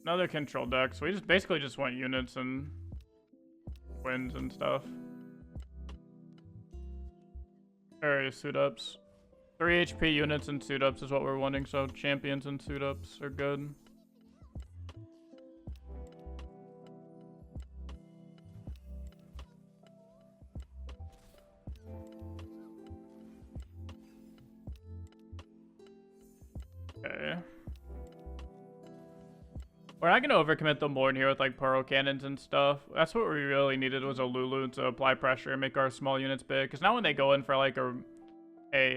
Another control deck. So we just basically just want units and wins and stuff. Alright, suit ups. 3 HP units and suit ups is what we're wanting, so champions and suit ups are good. Okay. We're not gonna overcommit the board here with like Poro cannons and stuff. That's what we really needed, was a Lulu to apply pressure and make our small units big. Because now when they go in for like they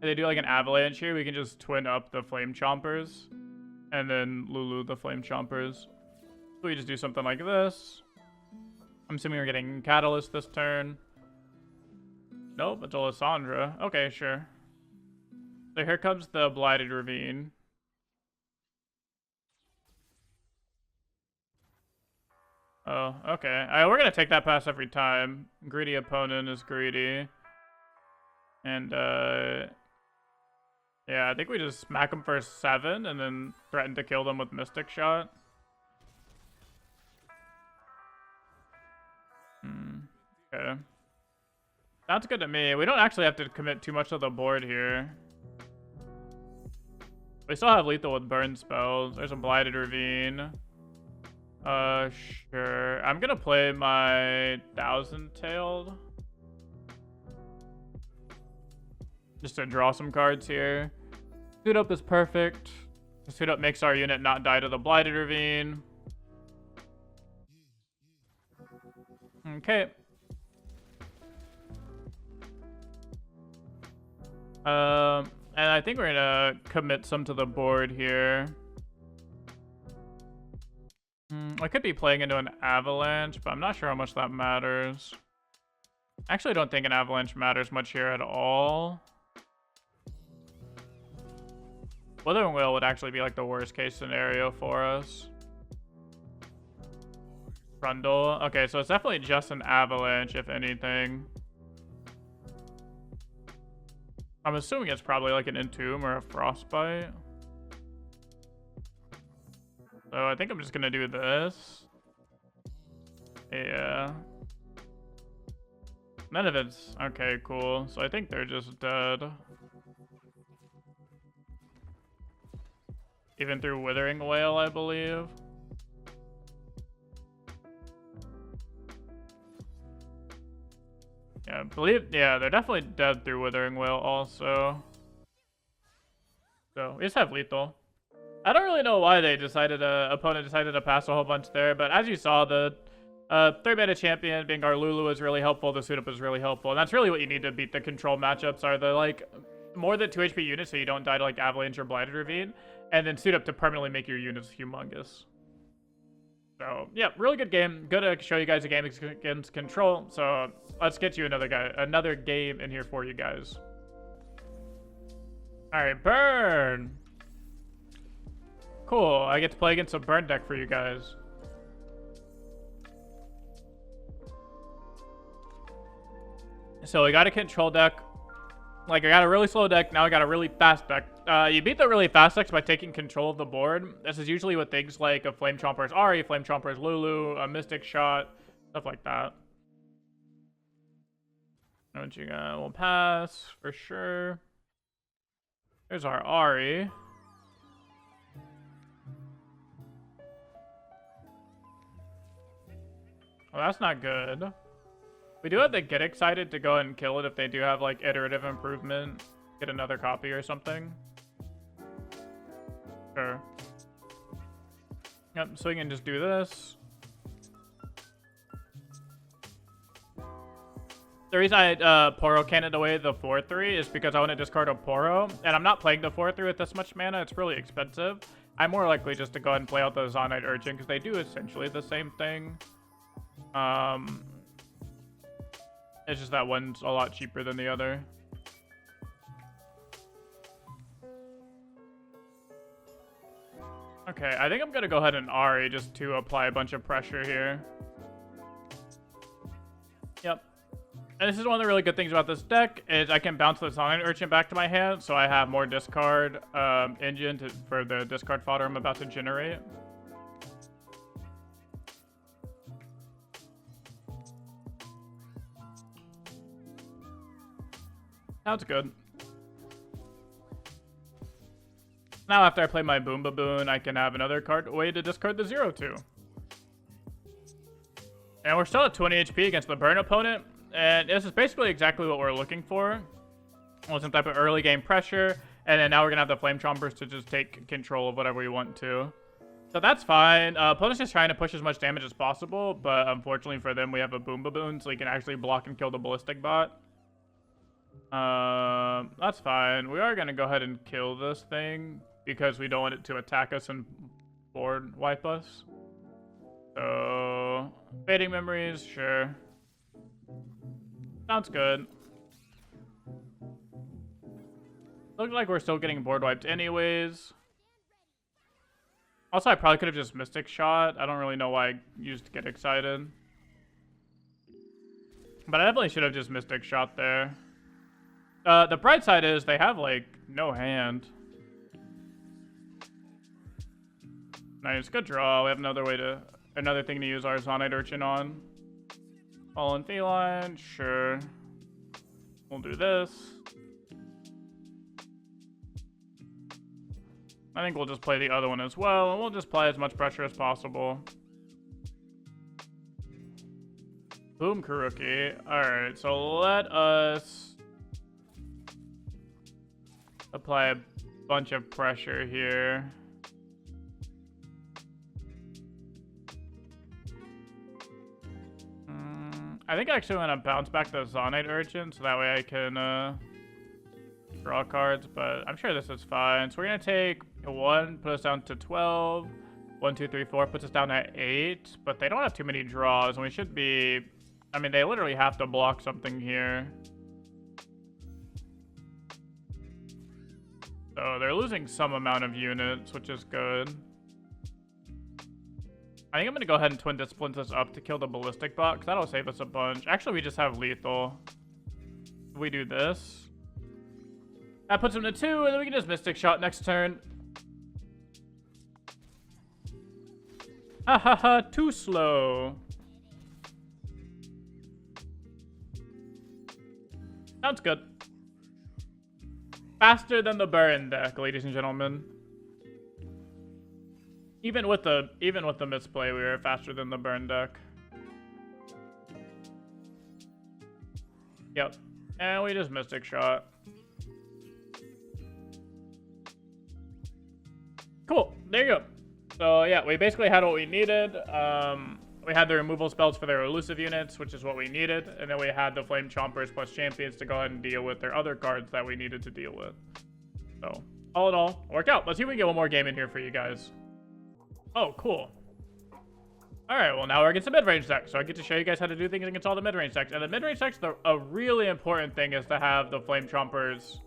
do like an avalanche here, we can just twin up the flame chompers and then Lulu the flame chompers. So we just do something like this. I'm assuming we're getting catalyst this turn. Nope, it's Alessandra. Okay, sure. So here comes the blighted ravine. Oh, okay. We're gonna take that pass every time. Greedy opponent is greedy. And, yeah, I think we just smack them for 7 and then threaten to kill them with Mystic Shot. Okay. Sounds good to me. We don't actually have to commit too much of the board here. We still have lethal with burn spells. There's a blighted ravine. Sure. I'm gonna play my 1,000-tailed. Just to draw some cards here. Suit up is perfect. The suit up makes our unit not die to the blighted ravine. Okay. And I think we're gonna commit some to the board here. I could be playing into an avalanche, but I'm not sure how much that matters. I actually don't think an avalanche matters much here at all. Withering Will would actually be like the worst case scenario for us. Trundle. Okay, so it's definitely just an avalanche, if anything. I'm assuming it's probably like an Entomb or a Frostbite. So I think I'm just gonna do this. Yeah. None of it's... Okay, cool. So I think they're just dead. Even through Withering Wail, I believe. Yeah, they're definitely dead through Withering Wail also. So we just have lethal. I don't really know why they decided, opponent decided to pass a whole bunch there, but as you saw, the 3-mana champion being our Lulu is really helpful, the suit up is really helpful, and that's really what you need to beat the control matchups, are the like more than 2 HP units so you don't die to like Avalanche or Blighted Ravine, and then suit up to permanently make your units humongous. So yeah, really good game. Good to show you guys a game against control. So let's get you another game in here for you guys. All right, burn. Cool. I get to play against a burn deck for you guys. So we got a control deck. Like, I got a really slow deck, now I got a really fast deck. You beat the really fast decks by taking control of the board. This is usually with things like a Flame Chomper's Ahri, Flame Chomper's Lulu, a Mystic Shot, stuff like that. What you got? We'll pass, for sure. There's our Ahri. Oh, that's not good. We do have to get excited to go ahead and kill it if they do have like iterative improvement. Get another copy or something. Sure. Yep, so we can just do this. The reason I Poro cannoned away the 4/3 is because I want to discard a Poro, and I'm not playing the 4/3 with this much mana. It's really expensive. I'm more likely just to go ahead and play out the Zonite Urchin because they do essentially the same thing. It's just that one's a lot cheaper than the other. Okay, I think I'm gonna go ahead and Ahri just to apply a bunch of pressure here. Yep. And this is one of the really good things about this deck, is I can bounce the Sonic Urchin back to my hand, so I have more discard engine for the discard fodder I'm about to generate. Sounds good. Now after I play my Boom Baboon, I can have another card way to discard the 0/2. And we're still at 20 HP against the burn opponent. And this is basically exactly what we're looking for. Some type of early game pressure. And then now we're going to have the Flame Chompers to just take control of whatever we want to. So that's fine. Opponent's just trying to push as much damage as possible. But unfortunately for them, we have a Boom Baboon. So he can actually block and kill the Ballistic Bot. That's fine. We are going to go ahead and kill this thing, because we don't want it to attack us and board wipe us. So, fading memories, sure. Sounds good. Looks like we're still getting board wiped anyways. Also, I probably could have just Mystic Shot. I don't really know why I used Get Excited. But I definitely should have just Mystic Shot there. The bright side is they have, like, no hand. Nice, good draw. We have another thing to use our Zonite Urchin on. Fallen Feline, sure. We'll do this. I think we'll just play the other one as well, and we'll just apply as much pressure as possible. Boom Karuki. Alright, so let us apply a bunch of pressure here. I think I actually want to bounce back the Zonite Urchin, so that way I can draw cards, but I'm sure this is fine. So we're going to take 1, put us down to 12. 1, 2, 3, 4 puts us down at 8, but they don't have too many draws, and we should be... I mean, they literally have to block something here. So they're losing some amount of units, which is good. I think I'm going to go ahead and Twin Disciplines this up to kill the Ballistic Bot, because that'll save us a bunch. Actually, we just have Lethal. If we do this, that puts him to 2, and then we can just Mystic Shot next turn. Ha ha ha, too slow. Sounds good. Faster than the burn deck, ladies and gentlemen. Even with the misplay, we were faster than the burn deck. Yep. And we just Mystic Shot. Cool. There you go. So yeah, we basically had what we needed. We had the removal spells for their elusive units, which is what we needed. And then we had the Flame Chompers plus Champions to go ahead and deal with their other cards that we needed to deal with. So, all in all, worked out. Let's see if we can get one more game in here for you guys. Oh, cool. Alright, well now we're against the mid-range deck. So I get to show you guys how to do things against all the mid-range decks. And the mid-range decks, a really important thing is to have the Flame Chompers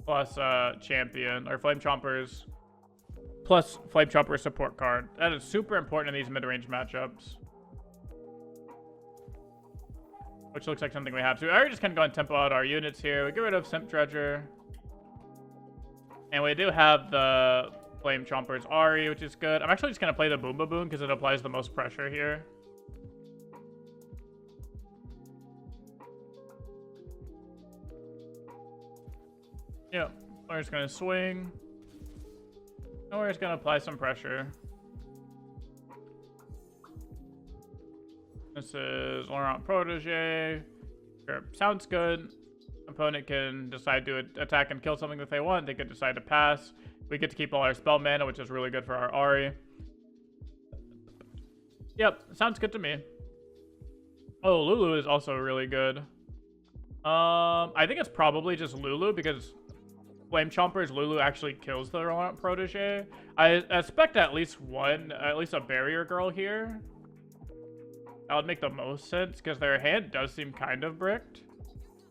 plus Champion, or Flame Chompers plus Flame Chomper support card. That is super important in these mid-range matchups. Which looks like something we have to. I already just kind of go and tempo out our units here. We get rid of Simp Dredger. And we do have the Flame Chomper's Ahri, which is good. I'm actually just going to play the Boom Baboon because it applies the most pressure here. Yeah, we're just going to swing. And we're just going to apply some pressure. This is Laurent Protege. Sure, sounds good. Opponent can decide to attack and kill something that they want. They could decide to pass. We get to keep all our spell mana, which is really good for our Ahri. Yep, sounds good to me. Oh, Lulu is also really good. I think it's probably just Lulu because Flame Chomper's Lulu actually kills the Laurent Protege. I expect at least a barrier girl here. That would make the most sense because their hand does seem kind of bricked.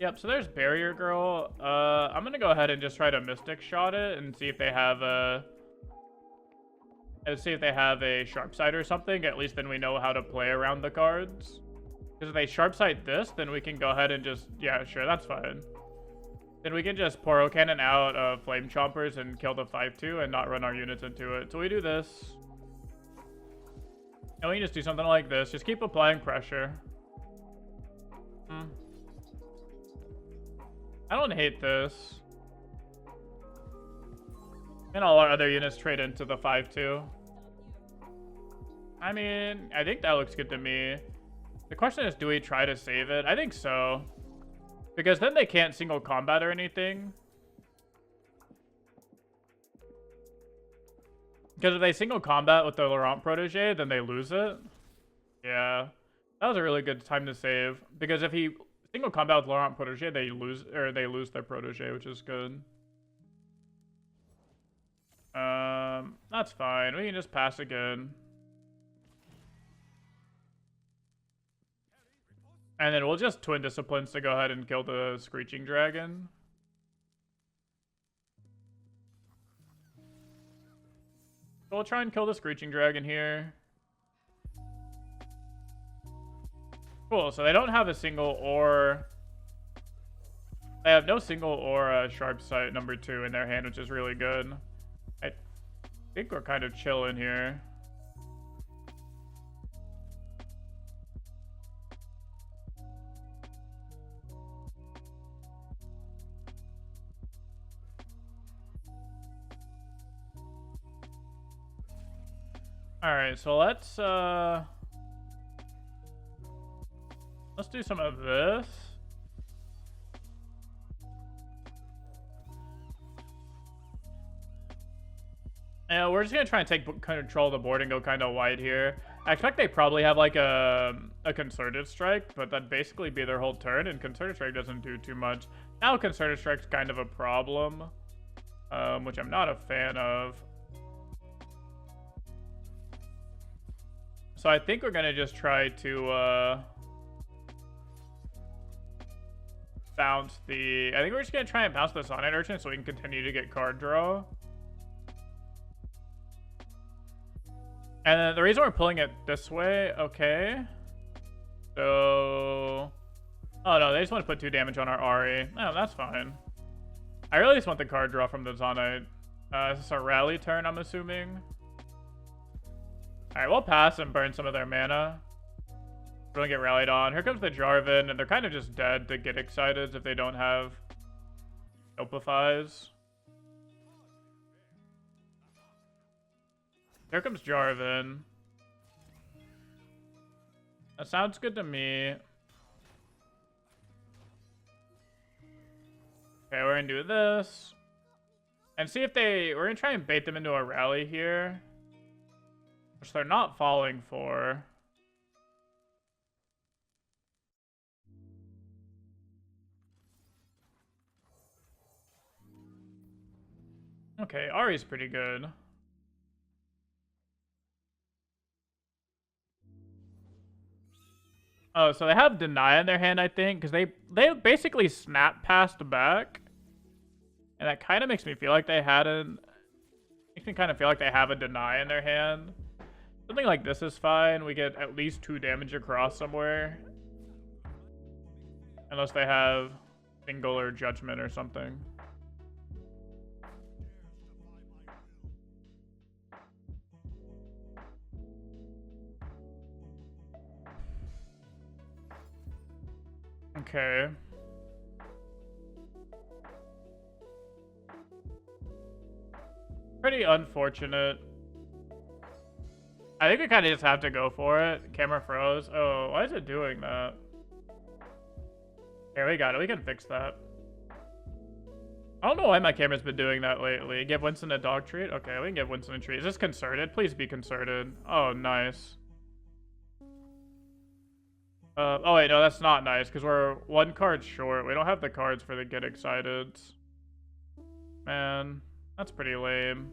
Yep, so there's Barrier Girl. I'm gonna go ahead and just try to Mystic Shot it and see if they have a Sharp Sight or something. At least then we know how to play around the cards. Because if they sharp sight this, then we can go ahead and just... Yeah, sure, that's fine. Then we can just Poro Cannon out of Flame Chompers and kill the 5-2 and not run our units into it. So we do this. And we can just do something like this. Just keep applying pressure. I don't hate this. And all our other units trade into the 5-2. I mean, I think that looks good to me. The question is, do we try to save it? I think so. Because then they can't single combat or anything. Because if they single combat with the Laurent protege, then they lose it. Yeah. That was a really good time to save. Because if he single combat with Laurent protege, they lose their protege, which is good. That's fine. We can just pass again. And then we'll just Twin Disciplines to go ahead and kill the Screeching Dragon. So we'll try and kill the Screeching Dragon here. Cool, so they don't have a single or... They have no single or Sharp Sight number 2 in their hand, which is really good. I think we're kind of chilling here. Alright, so let's do some of this. Yeah, we're just gonna try and take control of the board and go kind of wide here. I expect they probably have like a Concerted Strike, but that'd basically be their whole turn, and Concerted Strike doesn't do too much. Now Concerted Strike's kind of a problem, which I'm not a fan of. So I think we're gonna just try to bounce the... I think we're just gonna try and bounce the Sonnet Urchin so we can continue to get card draw. And the reason we're pulling it this way, okay. So... Oh no, they just want to put 2 damage on our Ahri. Oh, that's fine. I really just want the card draw from the Sonnet. Is this a rally turn, I'm assuming? Alright, we'll pass and burn some of their mana. Don't get rallied on. Here comes the Jarvan, and they're kind of just dead to get excited if they don't have Opifies. Here comes Jarvan. That sounds good to me. Okay, we're gonna do this. And see if we're gonna try and bait them into a rally here. Which they're not falling for. Okay, Ahri's pretty good. Oh, so they have Deny in their hand, I think, because they basically snap passed back. And that kind of makes me feel like they had makes me kind of feel like they have a Deny in their hand. Something like this is fine. We get at least 2 damage across somewhere. Unless they have Single or Judgment or something. Okay. Pretty unfortunate. I think we kind of just have to go for it. Camera froze. Oh, why is it doing that? Here, we got it. We can fix that. I don't know why my camera's been doing that lately. Give Winston a dog treat? Okay, we can give Winston a treat. Is this concerted? Please be concerted. Oh, nice. Oh wait, no, that's not nice, because we're 1 card short. We don't have the cards for the Get Excited. Man, that's pretty lame.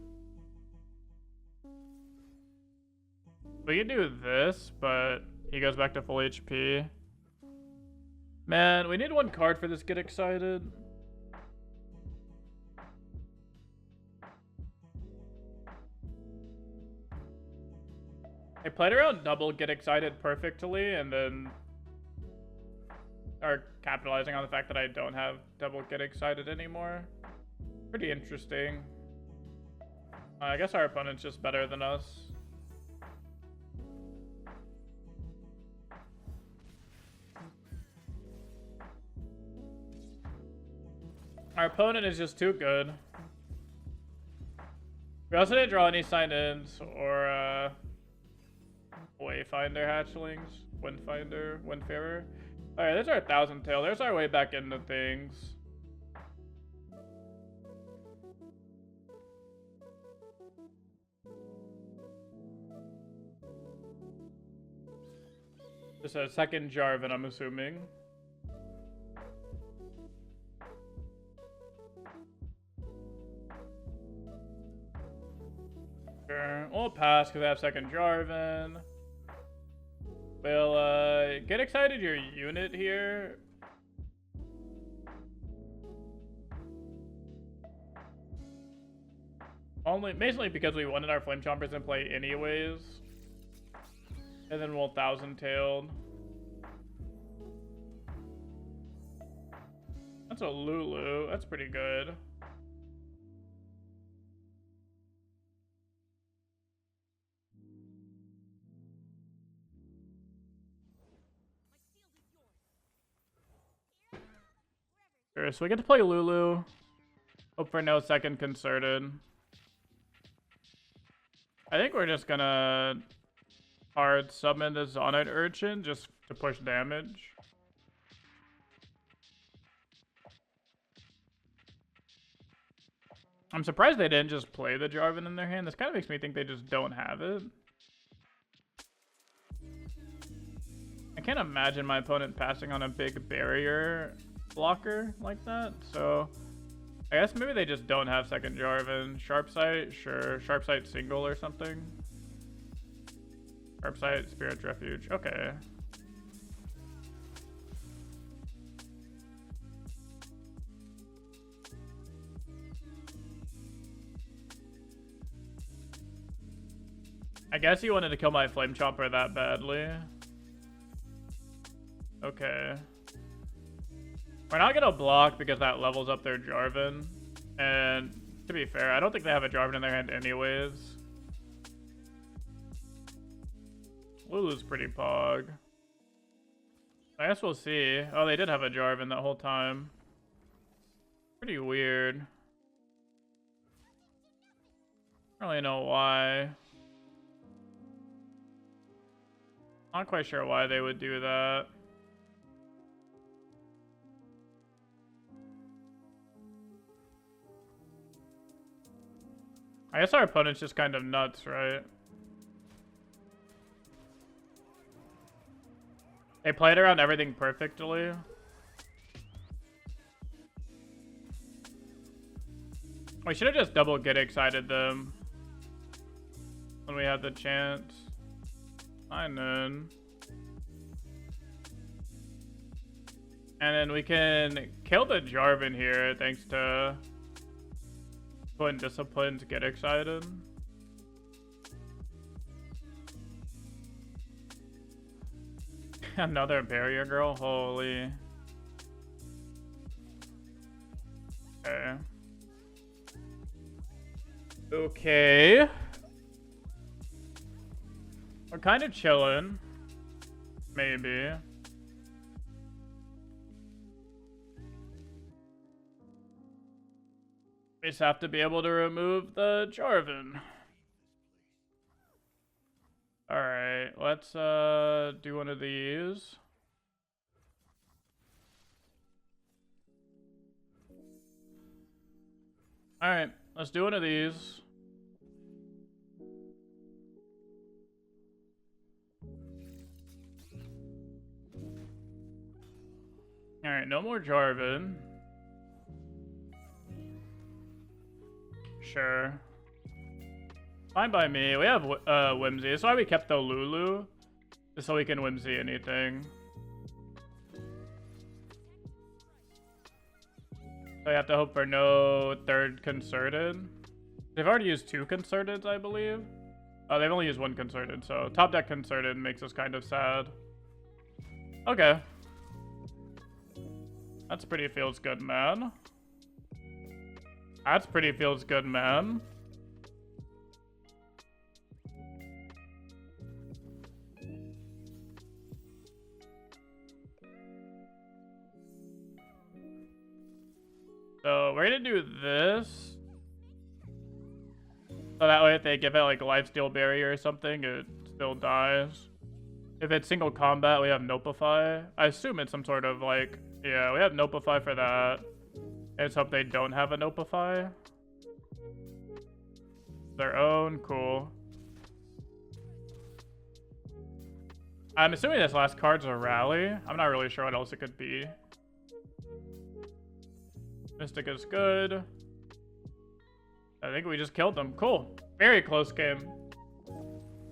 We can do this, but he goes back to full HP. Man, we need 1 card for this Get Excited. I played around double Get Excited perfectly, and then are capitalizing on the fact that I don't have double get excited anymore. Pretty interesting. I guess our opponent's just better than us. Our opponent is just too good. We also didn't draw any sign-ins or Wayfinder hatchlings. Windfinder, Windfarer. Alright, there's our Thousand Tail. There's our way back into things. Just a second Jarvan, I'm assuming. Sure. We'll pass because I have second Jarvan. We'll get excited your unit here. Basically because we wanted our Flame Chompers in play anyways. And then we'll Thousand Tailed. That's a Lulu. That's pretty good. Sure, so we get to play Lulu. Hope for no second concerted. I think we're just gonna hard summon the Zonite Urchin just to push damage. I'm surprised they didn't just play the Jarvan in their hand. This kind of makes me think they just don't have it. I can't imagine my opponent passing on a big barrier blocker like that, so I guess maybe they just don't have second Jarvan. Sharp Sight, sure. Sharp Sight single or something. Sharp Sight, Spirit Refuge. Okay. I guess he wanted to kill my Flame Chomper that badly. Okay. We're not gonna block because that levels up their Jarvan. And to be fair, I don't think they have a Jarvan in their hand anyways. Lulu's pretty pog. I guess we'll see. Oh, they did have a Jarvan that whole time. Pretty weird. I don't really know why. Not quite sure why they would do that. I guess our opponent's just kind of nuts, right? They played around everything perfectly. We should have just double get excited them when we had the chance. Fine then. And then we can kill the Jarvan here thanks to putting Discipline to get excited. Another barrier girl? Holy. Okay. Okay. We're kind of chilling. Maybe. We just have to be able to remove the Jarvan. Alright, let's do one of these. Alright, let's do one of these. Alright, no more Jarvan. Sure. Fine by me. We have Whimsy. That's why we kept the Lulu. Just so we can Whimsy anything. So we have to hope for no third Concerted. They've already used 2 Concerteds, I believe. Oh, they've only used 1 Concerted, so top deck Concerted makes us kind of sad. Okay. That's pretty feels good, man. That's pretty feels good, man. So we're gonna do this. So that way if they give it like a lifesteal barrier or something, it still dies. If it's single combat, we have Nopify. I assume it's some sort of like, yeah, we have Nopify for that. Let's hope they don't have a Nopify. Their own, cool. I'm assuming this last card's a rally. I'm not really sure what else it could be. Mystic is good. I think we just killed them. Cool. Very close game.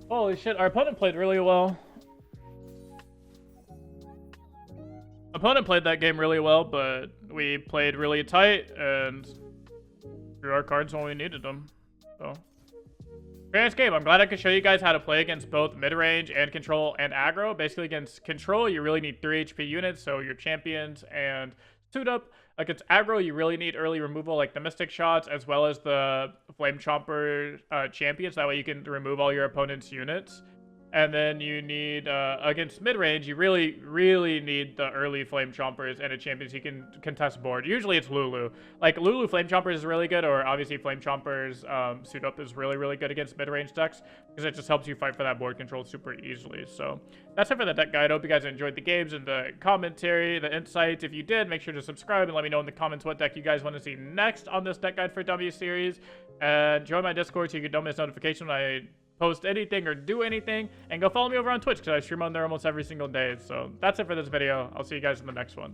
Holy shit, our opponent played really well. Opponent played that game really well, but we played really tight and drew our cards when we needed them. So, greatest game. I'm glad I could show you guys how to play against both mid-range and control and aggro. Basically, against control, you really need 3 HP units, so your champions and suit up. Against aggro, you really need early removal, like the Mystic Shots, as well as the Flame Chomper champions. That way you can remove all your opponent's units. And then you need, against mid-range, you really, really need the early Flame Chompers and a champion so you can contest board. Usually it's Lulu. Like, Lulu Flame Chompers is really good, or obviously Flame Chompers Suit Up is really, really good against mid-range decks, because it just helps you fight for that board control super easily. So, that's it for the deck guide. I hope you guys enjoyed the games and the commentary, the insights. If you did, make sure to subscribe and let me know in the comments what deck you guys want to see next on this Deck Guide for W series. And join my Discord so you don't miss notification when I post anything or do anything, and go follow me over on Twitch because I stream on there almost every single day. So that's it for this video. I'll see you guys in the next one.